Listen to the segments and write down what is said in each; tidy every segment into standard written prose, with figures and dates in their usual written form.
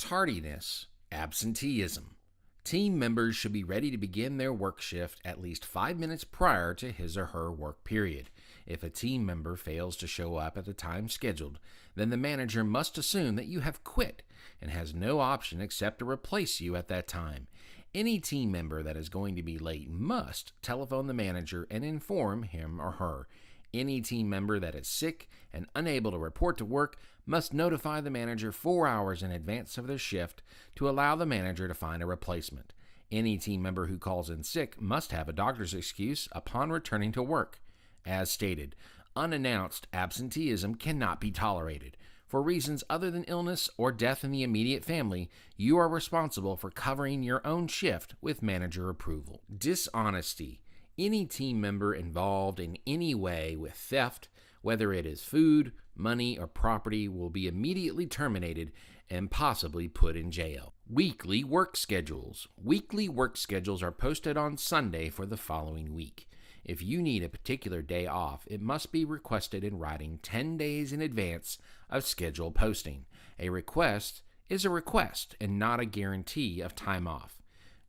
Tardiness, absenteeism. Team members should be ready to begin their work shift at least 5 minutes prior to his or her work period. If a team member fails to show up at the time scheduled, then the manager must assume that you have quit and has no option except to replace you at that time. Any team member that is going to be late must telephone the manager and inform him or her. Any team member that is sick and unable to report to work must notify the manager 4 hours in advance of their shift to allow the manager to find a replacement. Any team member who calls in sick must have a doctor's excuse upon returning to work. As stated, unannounced absenteeism cannot be tolerated. For reasons other than illness or death in the immediate family, you are responsible for covering your own shift with manager approval. Dishonesty. Any team member involved in any way with theft, whether it is food, money, or property, will be immediately terminated and possibly put in jail. Weekly work schedules. Weekly work schedules are posted on Sunday for the following week. If you need a particular day off, it must be requested in writing 10 days in advance of schedule posting. A request is a request and not a guarantee of time off.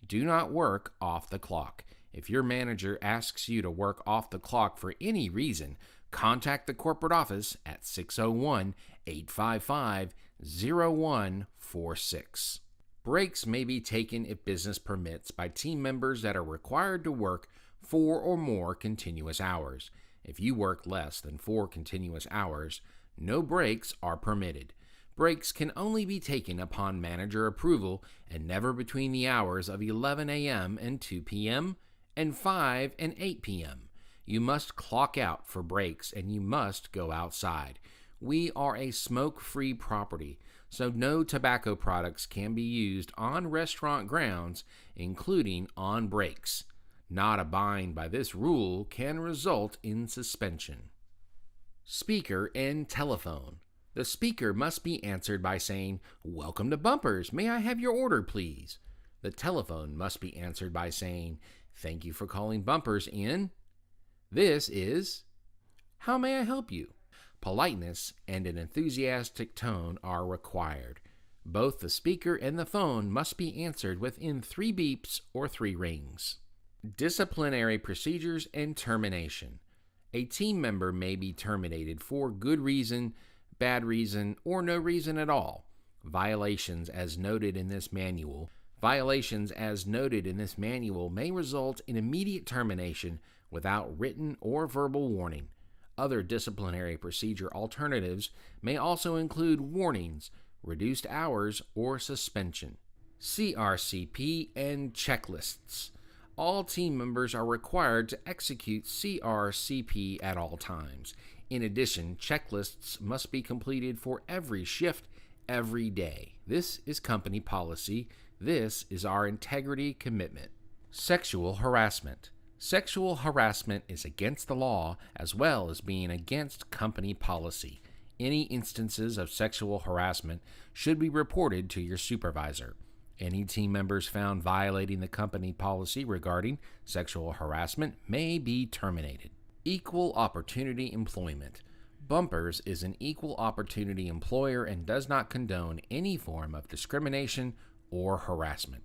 Do not work off the clock. If your manager asks you to work off the clock for any reason, contact the corporate office at 601-855-0146. Breaks may be taken if business permits by team members that are required to work 4 or more continuous hours. If you work less than 4 continuous hours, no breaks are permitted. Breaks can only be taken upon manager approval and never between the hours of 11 a.m. and 2 p.m. and 5 and 8 p.m. You must clock out for breaks and you must go outside. We are a smoke-free property, so no tobacco products can be used on restaurant grounds, including on breaks. Not abiding by this rule can result in suspension. Speaker and telephone. The speaker must be answered by saying, "Welcome to Bumpers. May I have your order, please?" The telephone must be answered by saying, "Thank you for calling Bumpers in. This is, how may I help you?" Politeness and an enthusiastic tone are required. Both the speaker and the phone must be answered within 3 beeps or 3 rings. Disciplinary procedures and termination. A team member may be terminated for good reason, bad reason, or no reason at all. Violations as noted in this manual may result in immediate termination without written or verbal warning. Other disciplinary procedure alternatives may also include warnings, reduced hours, or suspension. CRCP and checklists. All team members are required to execute CRCP at all times. In addition, checklists must be completed for every shift, every day. This is company policy. This is our integrity commitment. Sexual harassment. Sexual harassment is against the law as well as being against company policy. Any instances of sexual harassment should be reported to your supervisor. Any team members found violating the company policy regarding sexual harassment may be terminated. Equal opportunity employment. Bumpers is an equal opportunity employer and does not condone any form of discrimination or harassment.